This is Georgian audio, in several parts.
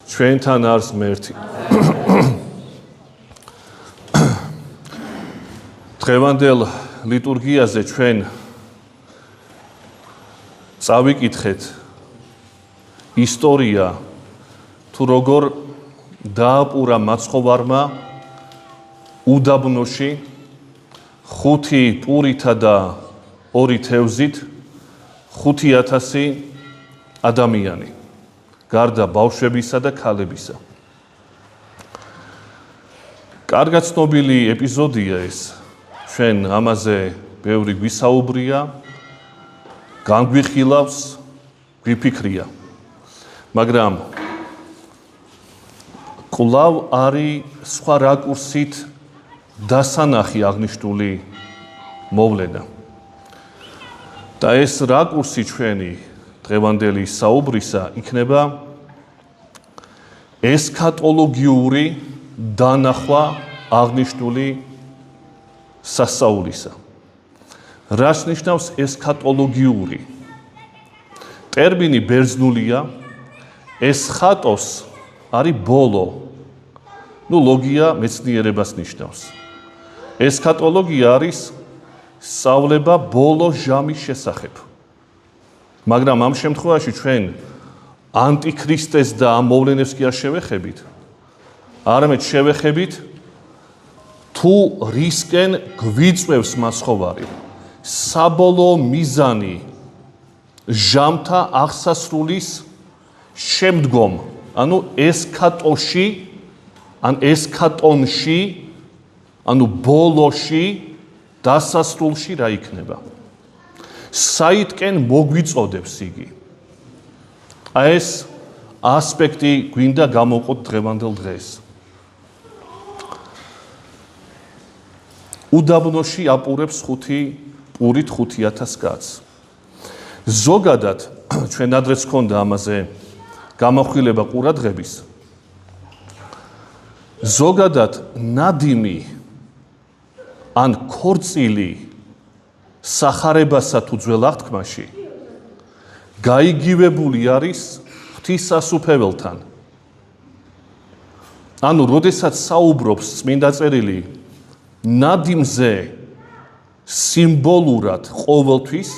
ჩვენთან არის ღმერთი. დღევანდელ ლიტურგიაზე ჩვენ წავიკითხეთ ისტორია თუ როგორ დააპურა მაცხოვარმა უდაბნოში 5 პურითა და 2 თევზით 5000 ადამიანი, გარდა ბავშვებისა და ქალებისა. კარგად ცნობილი ეპიზოდია ეს. ჩვენ ამაზე ბევრი გვისაუბრია, განგვიხილავს, გვიფიქრია. მაგრამ კვლავ არის სხვა რაკურსით დასანახი აღნიშნული მოვლენა. და ეს რაკურსი ჩვენი დღევანდელი საუბრისა იქნება ესქატოლოგიური დანახვა აღნიშნული სასაულისა. რას ნიშნავს ესქატოლოგიური? ტერმინი ბერძნულია, ესხატოს არის ბოლო. ლოგია მეცნიერებას ნიშნავს. ესქატოლოგია არის სწავლება ბოლო ჟამის შესახებ. მაგრამ ამ შემთხვევაში ჩვენ ანტიქრისტეს და ამ მოვლენებს კი არ შევეხებით, არამედ შევეხებით თუ რისკენ გვიწევს მაცხოვარი. საბოლოო მიზანი ჟამთა აღსასრულის შემდგომ, ანუ ესქატოში, ან ესქატონში, ანუ ბოლოში, დასასრულში რა იქნება? საითკენ მოგვიწოდებს იგი? ეს ასპექტი გვინდა გამოვყოთ დღევანდელ დღეს. უდაბნოში აპურებს 5 პურით 5000 კაცს. ზოგადად ჩვენ ადრეც ჰქონდა ამაზე გამახვილება ყურადღების. ზოგადად ნადიმი ან ქორწილი სახარებასა თუ ძველ აღთქმაში გაიგივებული არის ღვთისასუფეველთან. ანუ როდესაც საუბრობს წმინდა წერილი ნადიმზე სიმბოლურად ყოველთვის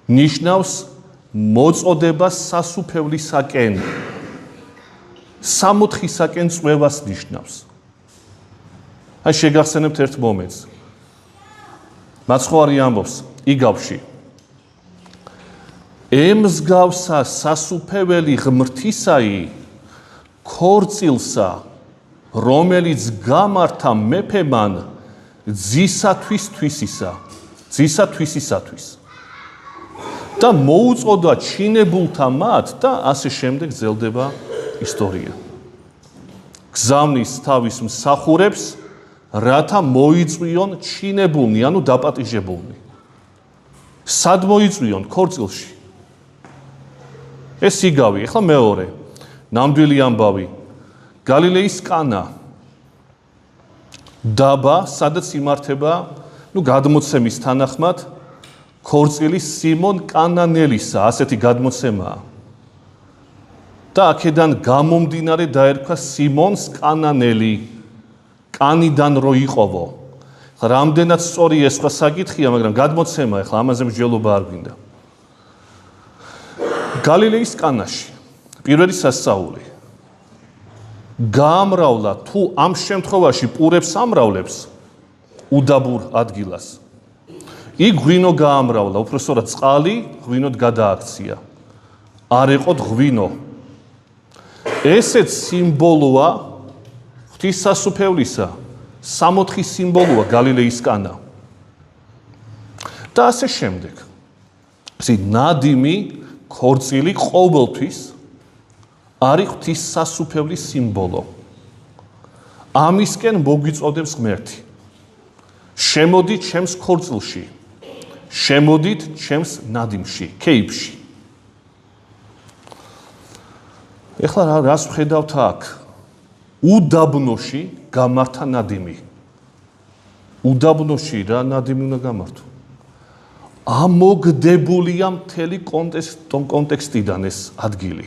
ნიშნავს მოწოდებას სასუფევლისაკენ, სამოთხისაკენ წვევას ნიშნავს. აი შეგახსენებთ ერთ მომენტს. მაცხოვარი ამბობს იგავში. ემსგავსა სასუფეველი ღმრთისაი ქორწილსა, რომელიც გამართა მეფემან ძისათვისისათვის და მოუწოდა ჩინებულთა მათ და ასე შემდეგ გრძელდება ისტორია. გზავნის თავის მსახურებს, რათა მოიწვიონ ჩინებულნი, ანუ დაპატიჟებულნი. სად მოიწვიონ? ქორწილში. ეს იგავი, ახლა მეორე, ნამდვილი ამბავი. გალილეის კანა. დაბა, სადაც იმართება, გადმოცემის თანახმად, ქორწილი სიმონ კანანელისა, ასეთი გადმოცემაა. და აქედან გამომდინარე დაერქვა სიმონს კანანელი, კანიდან რო იყოვო. რამდენად სწორი ეს სხვა საკითხია, მაგრამ გადმოცემა, ახლა ამაზე მსჯელობა არ გვინდა. გალილეის კანაში, პირველი სასწაული. გაამრავლა თუ ამ შემთხვევაში პურებს ამრავლებს უდაბურ ადგილას. იქ ღვინო გაამრავლა, უпроსტად წყალი ღვინოდ გადააქცია. არ ეყოთ ღვინო. ესეც სიმბოლოა ღვთისასუფევლისა, სამოთხის სიმბოლოა გალილეის კანა. და ასე შემდეგ. ნადიმი, ქორწილი ყოველთვის არის ღვთისასუფევლის სიმბოლო. ამისკენ მოგვიწოდებს ღმერთი. შემოდით ჩემს ქორწილში, შემოდით ჩემს ნადიმში, ქეიფში. ეხლა რას ვხედავთ აქ? უდაბნოში გამართა ნადიმი. უდაბნოში რა ნადიმი უნდა გამართო? ამოგდებულია მთელი კონტექსტიდან ეს ადგილი.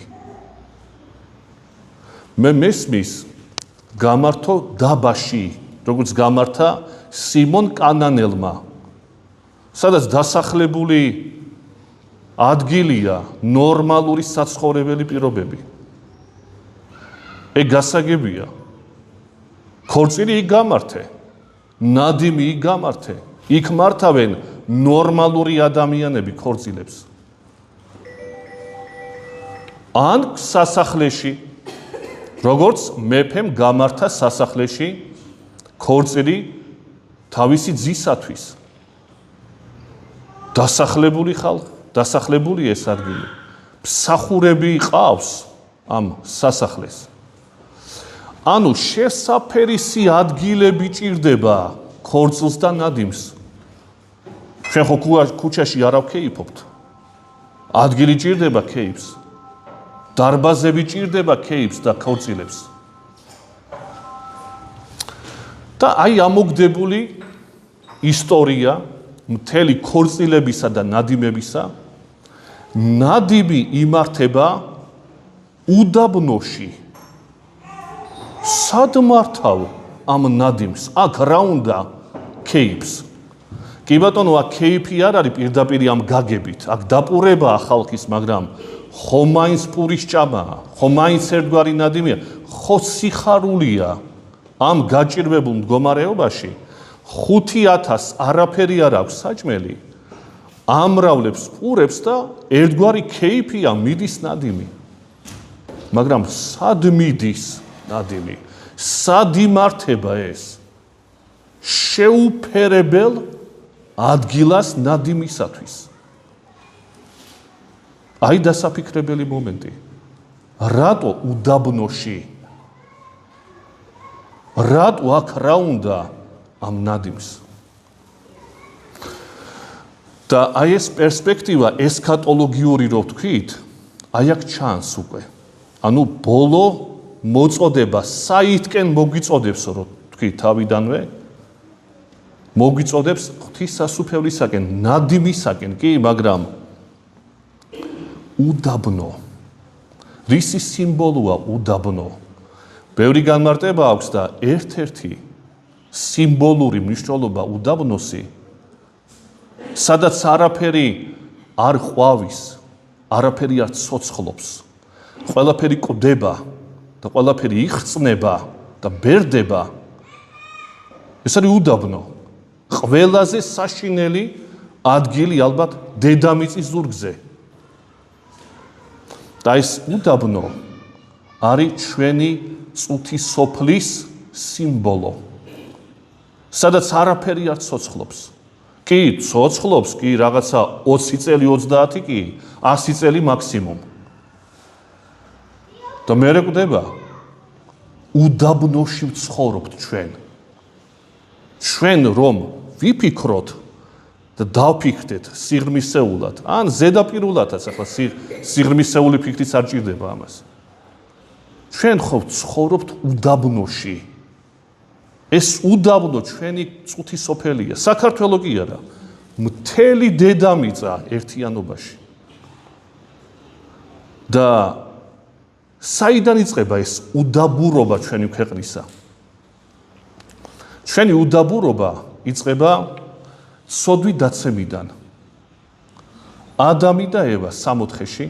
მე მესმის გამართო დაბაში, როგორც გამართა სიმონ კანანელმა, სადაც დასახლებული ადგილია ნორმალური საცხოვრებელი პირობები. ეგ გასაგებია. ქორწილი იქ გამართე, ნადიმი იქ გამართე, იქ მართავენ ნორმალური ადამიანები ქორწილებს. ან სასახლეში, როგორც მეფემ გამართა სასახლეში ქორწილი თავისი ძისათვის. დასახლებული ხალხი, დასახლებული ეს ადგილი. მსახურები ყავს ამ სასახლეს. ანუ შესაფერისი ადგილები ჭირდება ქორწილს და ნადიმს. ჩვენ ხო ქუჩაში არ ვქეიფობთ. ადგილი ჭირდება ქეიფს. დარბაზები ჭირდება ქეიფს და ქორწილებს. და აი ამოგდებული ისტორია მთელი ქორწილებისა და ნადიმებისა, ნადიმი იმართება უდაბნოში. სად მართავ ამ ნადიმს? აქ რა უნდა ქეიფს? კი ბატონო, აქ ქეიფი არ არის პირდაპირ ამ გაგებით, აქ დაპურებაა ხალხის, მაგრამ ხო მაინც პურის ჭამაა, ხო მაინც ერთგვარი ნადიმია, ხო სიხარულია ამ გაჭირვებულ მდგომარეობაში 5,000 არაფერი არ აქვს საჭმელი, ამრავლებს პურებს და ერთგვარი ქეიფია მიდის ნადიმი. მაგრამ სად მიდის ნადიმი? სად იმართება ეს? შეუფერებელ ადგილას ნადიმისათვის. აი დასაფიქრებელი მომენტი. რატო უდაბნოში? რატო აქ რა უნდა ამ ნადიმს? და აი ეს პერსპექტივა ესქატოლოგიური რო ვთქვით, აი აქ ჩანს უკვე. ანუ ბოლო მოწოდება საითკენ მოგვიწოდებს რო თქვი თავიდანვე, მოგვიწოდებს ღვთისასუფევლისაკენ, ნადიმისაკენ, კი, მაგრამ უდაბნო. რისი სიმბოლოა უდაბნო? ბევრი განმარტება აქვს და ერთ-ერთი სიმბოლური მნიშვნელობა უდაბნოსი, სადაც არაფერი არ ყვავის, არაფერი არ ცოცხლობს, ყველაფერი კვდება და ყველაფერი იხწნება და ბერდება. ეს არის უდაბნო. ყველაზე საშინელი ადგილი ალბათ დედამიწის ზურგზე. და ეს უდაბნო არის ჩვენი წუთი სოფლის სიმბოლო. სადაც არაფერი არ ცოცხლობს. კი, ცოცხლობს, კი, რაღაცა 20 წელი, 30 კი, 100 წელი მაქსიმუმ. და მე კვდება, უდაბნოში ვცხოვრობთ ჩვენ. ჩვენ რომ ვიფიქროთ და დავფიქრდეთ სიღრმისეულად, ან ზედაპირულადაც, ახლა სიღრმისეული ფიქრიც არ ჭირდება ამას. ჩვენ ხო ვცხოვრობთ უდაბნოში. ეს უდაბნო ჩვენი წუთი სოფელია. საქართველო კი არა. მთელი დედამიწა ერთიანობაში. და საიდან იწყება ეს უდაბურობა ჩვენი ქვეყნისა? ჩვენი უდაბურობა იწყება სოდვი დაცემიდან. ადამი და ევა სამოთხეში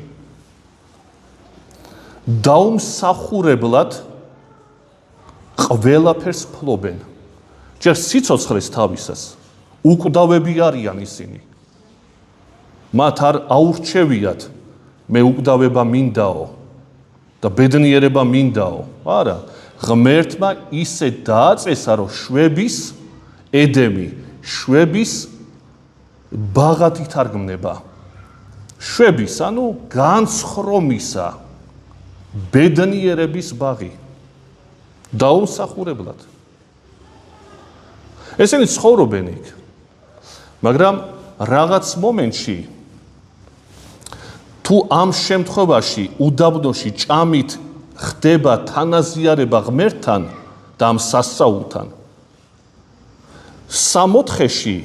დაუმსახურებლად ყველაფერს ფლობენ. ჯერ სიცოცხლეს თავისას უკვდავები არიან ისინი. მათ არ აურჩევიათ მე უკვდავება მინდაო და ბედნიერება მინდაო. არა, ღმერთმა ისე დააწესა, რომ შვების ედემი, შვების ბაღად ითარგმნება. შვების, ანუ განცხრომისა, ბედნიერების ბაღი. დაუმსახურებლად. ესენი ცხოვრობენ იქ. მაგრამ რაღაც მომენტში თუ ამ შემთხვევაში უდაბნოში ჭამით ხდება თანაზიარება ღმერთთან და ამ სასწაულთან, სამოთხეში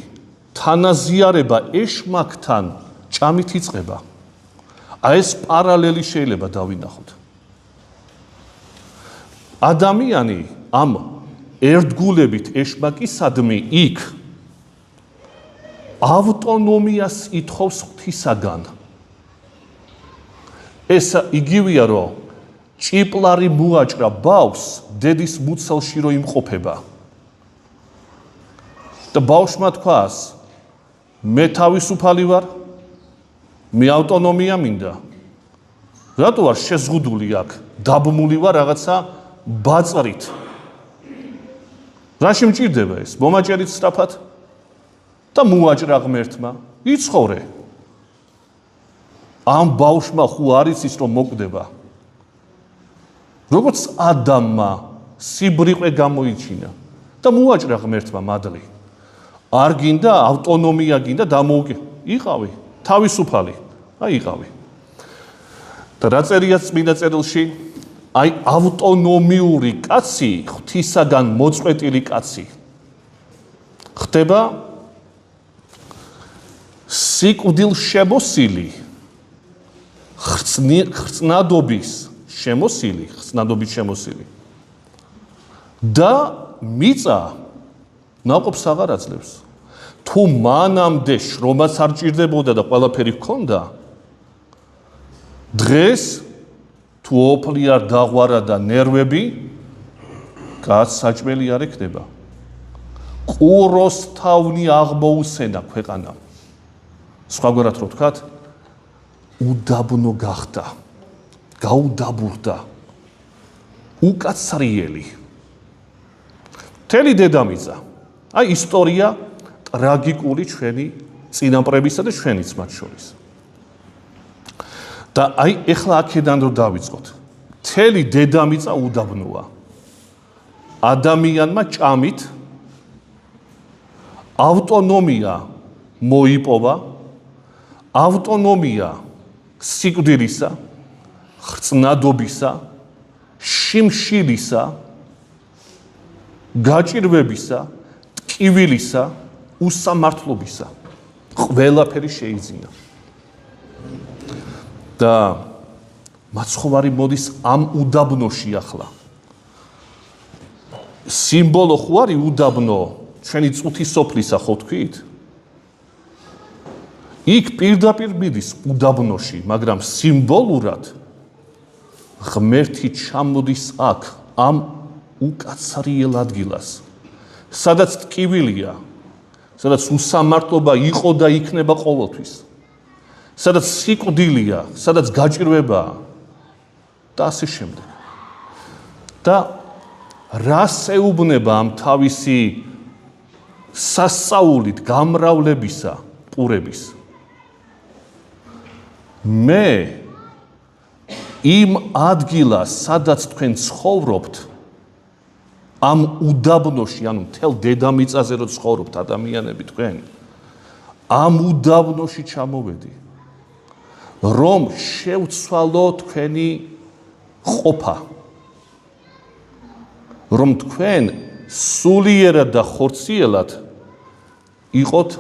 თანაზიარება ეშმაკთან ჭამით იწყება. აი ეს პარალელი შეიძლება დავინახოთ. ადამიანი ამ ერთგულებით ეშმაკისადმი იქ ავტონომიას ითხოვს ღვთისაგან. ეს იგივეა, რომ ჭიპლარი მოაჭრა ბავშვს დედის მუცელში რო იმყოფება. და ბავშვმა თქვას, მე თავისუფალი ვარ, მე ავტონომია მინდა. რატო ვარ შეზღუდული აქ? დაბმული ვარ რაღაცა ბაწრით. რაში მჭირდება ეს? მომაჭერით სწრაფად და მოაჭრა ღმერთმა. იცხოვრე. ამ ბავშვმა ხო არ იცის რომ მოკვდება. როგორც ადამმა სიბრიყე გამოიჩინა და მოაჭრა ღმერთმა მადლი. არ გინდა ავტონომია გინდა დამოუკი. იყავი თავისუფალი. იყავი. და რა წერია წმინდა წერილში? აი ავტონომიური კაცი, ღვთისაგან მოწყვეტილი კაცი ხდება სიკვდილ შემოსილი, ხრწნადობის შემოსილი და მიწა ნაყოფს აღარ აძლევს. თუ მანამდე შრომაც არ ჭირდებოდა და ყველაფერი ჰქონდა, დღეს თუ ოფლი არ დაღვარა და ნერვები, კაცს საჭმელი არ ექნება. ყუროს თავნი აღმოუსენა ქვეყანამ. სხვაგვარად რო ვთქვათ, უდაბნო გახდა, გაუდაბურდა, უკაცრიელი. მთელი დედამიწა. აი ისტორია ტრაგიკული ჩვენი წინაპრებისა და ჩვენიც მათ შორის. და აი ეხლა აქედან რო დავიწყოთ. მთელი დედამიწა უდაბნოა. ადამიანმა ჭამით ავტონომია მოიპოვა, ავტონომია სიკვდილისა, ხრწნადობისა, შიმშილისა, გაჭირვებისა, ტკივილისა, უსამართლობისა. ყველაფერი შეიძინა. და მაცხოვარი მოდის ამ უდაბნოში ახლა. სიმბოლო ხო არის უდაბნო, ჩვენი წუთის სოფლისა ხო თქვით? იქ პირდაპირ მიდის უდაბნოში, მაგრამ სიმბოლურად ღმერთი ჩამოდის აქ, ამ უკაცრიელ ადგილას, სადაც ტკივილია, სადაც უსამართლობა იყო და იქნება ყოველთვის. სადაც სიკვდილია, სადაც გაჭირვებაა და ასე შემდეგ. და რას ეუბნება ამ თავისი სასწაულით გამრავლებისა პურების? მე იმ ადგილას, სადაც თქვენ ცხოვრობთ, ამ უდაბნოში, ანუ მთელ დედამიწაზე რო ცხოვრობთ ადამიანები თქვენ, ამ უდაბნოში ჩამოვედი, რომ შევცვალო თქვენი ყოფა, რომ თქვენ სულიერად და ხორციელად იყოთ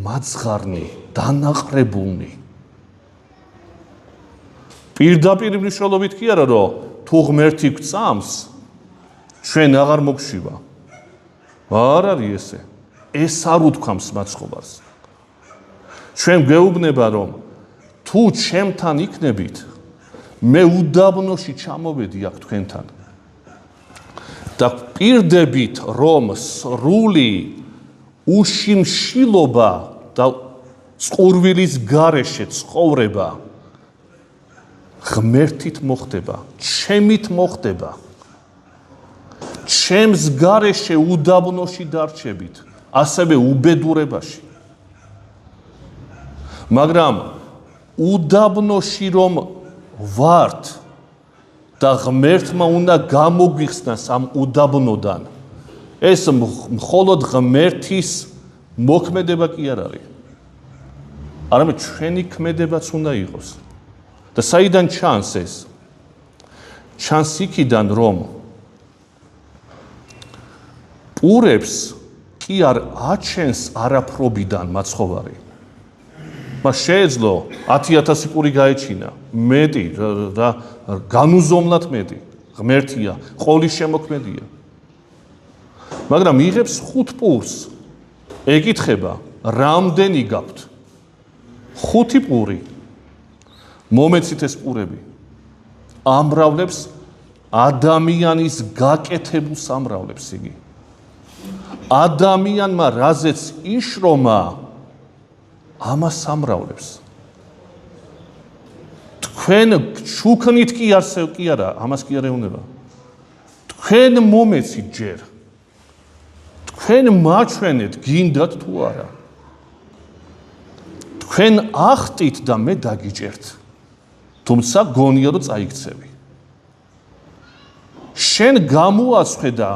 მაძღარნი, დანაყრებულნი. პირდაპირ მნიშვნელობით კი არა, რომ თუ ღმერთი გვწამს, ჩვენ აღარ მოგშვივა. არ არის ესე. ეს არ უთქვამს მაცხოვარს. ჩვენ გვეუბნება, რომ თუ ჩემთან იქნებით, მე უდაბნოში ჩამოვედი აქ თქვენთან. და პირდებით, რომ სრული უშიმშილობა და წყურვილის გარეშე ცხოვრება ღმერთით მოხდება, ჩემით მოხდება. ჩემს გარეშე უდაბნოში დარჩებით, ასევე უბედურებაში. მაგრამ უდაბნოში რომ ვართ და ღმერთმა უნდა გამოგვიხსნას ამ უდაბნოდან, ეს მხოლოდ ღმერთის მოქმედება კი არ არის. არამედ ჩვენი ქმედებაც უნდა იყოს. და საიდან ჩანს ეს? ჩანს იქიდან, რომ პურებს კი არ აჩენს არაფრობიდან მაცხოვარი. მას შეეძლო 10,000 პური გაეჩინა, მეტი და განუზომლად მეტი. ღმერთია, ყოლის შემოქმედია. მაგრამ იღებს 5 პურს. ეკითხება, რამდენი გაქვთ? 5 პური. მომეცით ეს პურები. ამრავლებს ადამიანის გაკეთებულს ამრავლებს იგი. ადამიანმა რაზეც იშრომა, ამას ამრავლებს. თქვენ შუქნით კი არა, ამას კი არ ეუნება. თქვენ მომეცით ჯერ. თქვენ მაჩვენეთ, გინდათ თუ არა. თქვენ ახტით და მე დაგიჭერთ. თუმცა გონია რომ წაიქცევი. შენ გამოაცხე და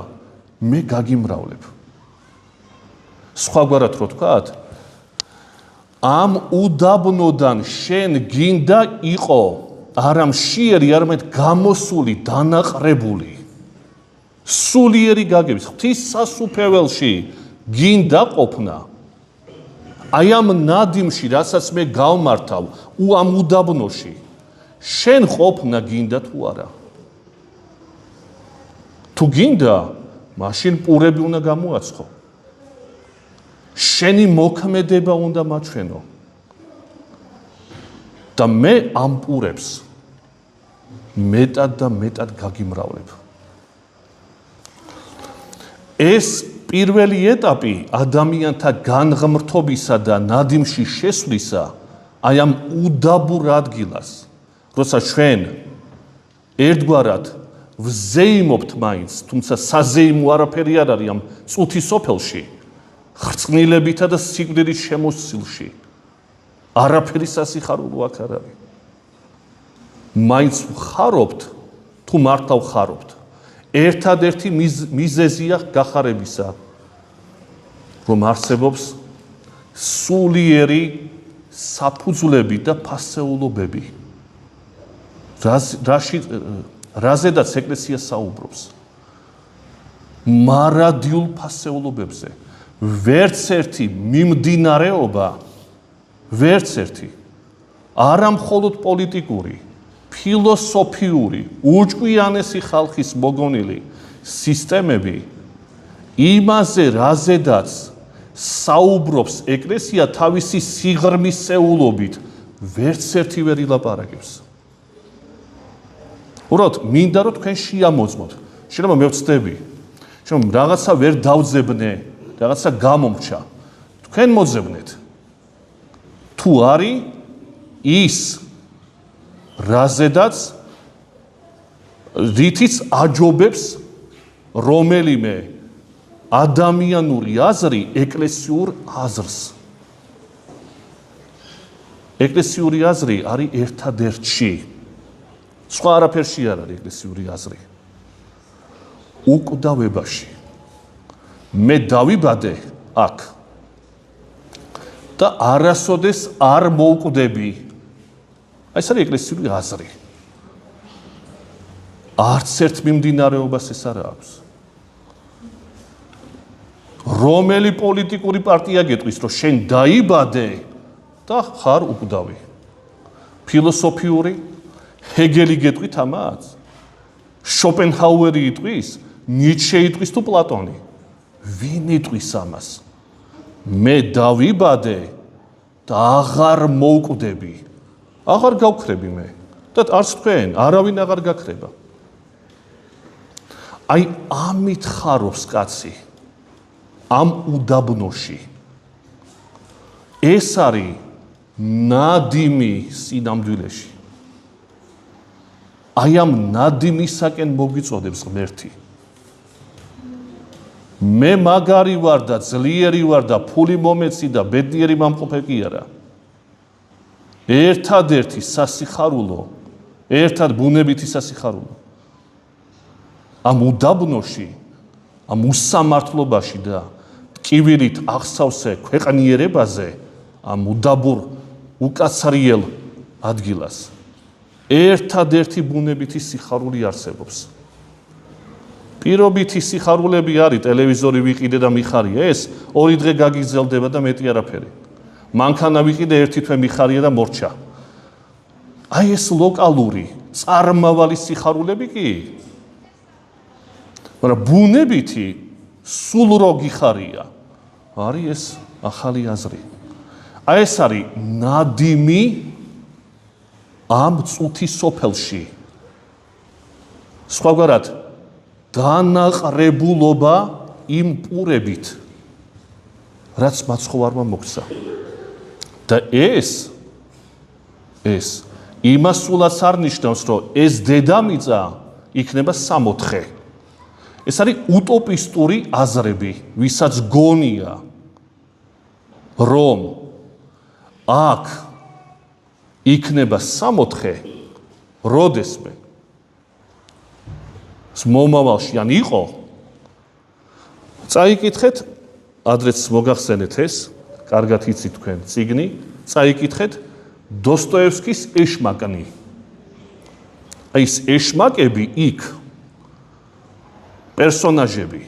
მე გაგიმრავლებ. სხვაგვარად რო თქვათ, ამ უდაბნოდან შენ გინდა იყო არა მშიერი, არამედ გამოსული, დანაყრებული. სულიერი გაგების ღვთის სასუფეველში გინდა ყოფნა. აი ამ ნადიმში, რასაც მე გავმართავ, ამ უდაბნოში, შენ ყოფნა გინდა თუ არა? თუ გინდა, მაშინ პურები უნდა გამოაცხო. შენი მოქმედება უნდა მაჩვენო. და მე ამ პურებს მეტად და მეტად გაგიმრავლებ. ეს პირველი ეტაპი ადამიანთა განღმრთობისა და ნადიმში შესვლისა, აი ამ უდაბურ ადგილას, როცა ჩვენ ერთგვარად ვზეიმობთ მაინც, თუმცა საზეიმო არაფერი არ არის ამ წუთის სოფელში, ხრწნილებითა და სიკვდილის შემოსილში. არაფერი სასიხარულო აქ არ არის. მაინც ვხარობთ, თუ მართლა ვხარობთ. ერთადერთი მიზეზია გახარებისა, რომ არსებობს სულიერი საფუძვლები და ფასეულობები. რაზედაც ეკლესია საუბრობს. მარადიულ ფასეულობებზე. ვერც ერთი მიმდინარეობა, ვერც ერთი, არა მხოლოდ პოლიტიკური, ფილოსოფიური, უჭკვიანესი ხალხის მოგონილი სისტემები, იმაზე რაზედაც საუბრობს ეკლესია თავისი სიღრმისეულობით, ვერც ერთი ვერ ილაპარაკებს. უბრალოდ მინდა რომ თქვენ შეამოწმოთ. შეიძლება მე ვწდები. შეიძლება რაღაცა ვერ დავძებნე, რაღაცა გამომრჩა. თქვენ მოძებნეთ. თუ არის ის რაზედაც რითიც აჯობებს რომელიმე ადამიანური აზრი ეკლესიურ აზრს. ეკლესიური აზრი არის ერთადერთში. სხვა არაფერში არ არის ეკლესიური აზრი. უკვდავებაში. მე დავიბადე აქ და არასოდეს არ მოვკვდები. ეს არის ეკლესიური აზრი. არც ერთ მიმდინარეობას ეს არ აქვს. რომელი პოლიტიკური პარტია გეტყვის, რომ შენ დაიბადე და ხარ უკვდავი. ფილოსოფიური ჰეგელი გეტყვით ამას? შოპენჰაუერი იტყვის, ნიცშე იტყვის თუ პლატონი? ვინ იტყვის ამას? მე დავიბადე და აღარ მოვკვდები. აღარ გავქრები მე და არც თქვენ, არავინ აღარ გაქრება. აი ამით ხარობს კაცი ამ უდაბნოში. ეს არის ნადიმი სინამდვილეში. აი ამ ნადიმისაკენ მოგვიწოდებს ღმერთი. მე მაგარი ვარ და ძლიერი ვარ და ფული მომეცი და ბედნიერი მომყოფე კი არა. ერთადერთი სასიხარულო, ერთად ბუნებითი სასიხარულო. ამ უდაბნოში, ამ უსამართლობაში და ტკივილით აღსავსე ქვეყნიერებაზე, ამ უდაბურ უკაცრიელ ადგილას, ერთადერთი ბუნებითი სიხარული არსებობს. პირობითი სიხარულები არის, ტელევიზორი ვიყიდე და მიხარია, ეს 2 დღე გაგიზელდება და მეტი არაფერი. მანქანა ვიყიდე, 1 თვე მიხარია და მორჩა. აი ეს ლოკალური, წარმავალი სიხარულები კი მაგრამ ბუნებითი სულ რო გიხარია, არის ეს ახალი აზრი. აი ეს არის ნადიმი ამ წუთის სოფელში. სხვაგვარად დანაყრებულობა იმ პურებით, რაც მაცხოვარმა მოგცა. და ეს იმას სულაც არ ნიშნავს, რომ ეს დედამიწა იქნება 64. ეს არის უტოპისტური აზრები, ვისაც გონია, რომ აქ იქნება 64, როდესმე მომავალში ან იყო, წაიკითხეთ, ადრეც მოგახსენეთ ეს, კარგად იცით თქვენ წიგნი, წაიკითხეთ დოსტოევსკის ეშმაკნი. აი ეს ეშმაკები იქ პერსონაჟები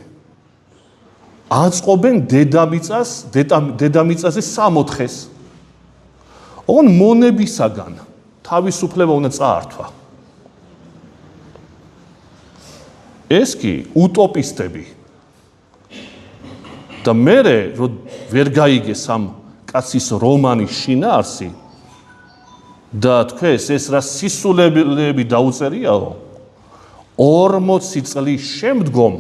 აწყობენ დედამიწაზე 64-ს. ოღონ მონებისაგან თავისუფლება უნდა წაართვა. ეს კი უტოპისტები. და მერე რომ ვერ გაიგეს ამ კაცის რომანის შინაარსი და თქვენს ეს რა სისულელები დაუწერიაო 40 წლის შემდგომ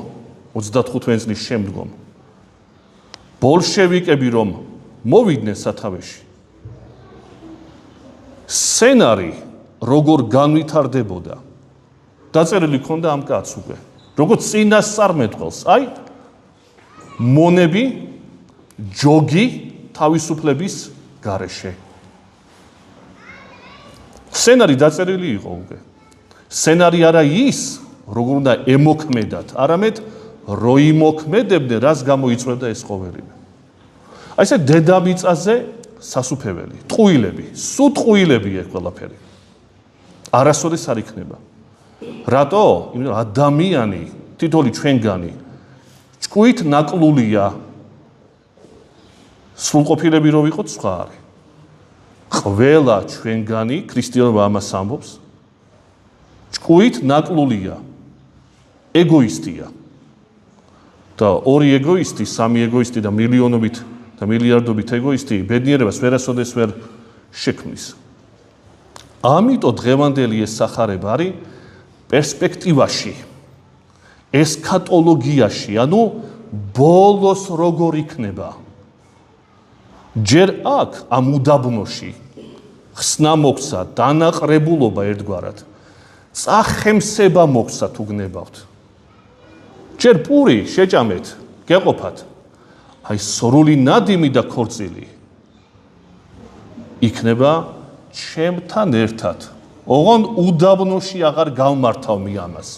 35 წლის შემდგომ ბოლშევიკები რომ მოვიდნენ სათავეში სცენარი როგორ განვითარდებოდა დაწერილი ქონდა ამ კაცს უკვე როგორც წინასწარმეტყველს აი მონები ჯოგი თავისუფლების გარეშე სცენარი დაწერილი იყო უკვე სცენარი არა ის როგორ უნდა ემოქმედათ არამედ რო იმოქმედებდნენ რას გამოიწვევდა ეს ყოველივე აი ესე დედამიწაზე სასუფეველი ტყუილები სულ ტყუილები ეს ყველაფერი არასოდეს არ იქნება რატო იმიტომ ადამიანი თითოეული ჩვენგანი ჭკუით ნაკლულია სრულყოფილები რო ვიყოთ სხვა არის ყველა ჩვენგანი ქრისტიანობა ამას ამბობს ჭკუით ნაკლულია ეგოისტია და ორი ეგოისტი სამი ეგოისტი და მილიონობით და მილიარდობით ეგოისტი ბედნიერებას ვერასოდეს ვერ შექმნის ამიტომ დღევანდელი ეს სახარება არის პერსპექტივაში ესქატოლოგიაში ანუ ბოლოს როგორ იქნება ჯერ აქ ამ უდაბნოში ხსნა მოგცა დანაყრებულობა ერთგვარად წახემსება მოგცა თუ გნებავთ ჯერ პური შეჭამეთ გეყოფათ აი სრული ნადიმი და ქორწილი იქნება ჩემთან ერთად ოღონ უდაბნოში აღარ გავმართავ მე ამას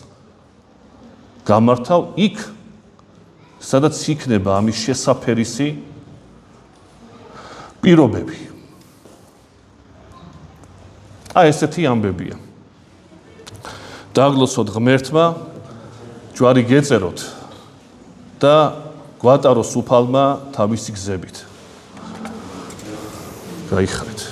გამართავ იქ სადაც იქნება ამის შესაფერისი პირობები აი ესეთი ამბებია დაგლოცოთ ღმერთმა ჯვარი გეწეროთ და გვატაროს უფალმა თავისი გზებით გაიხრეთ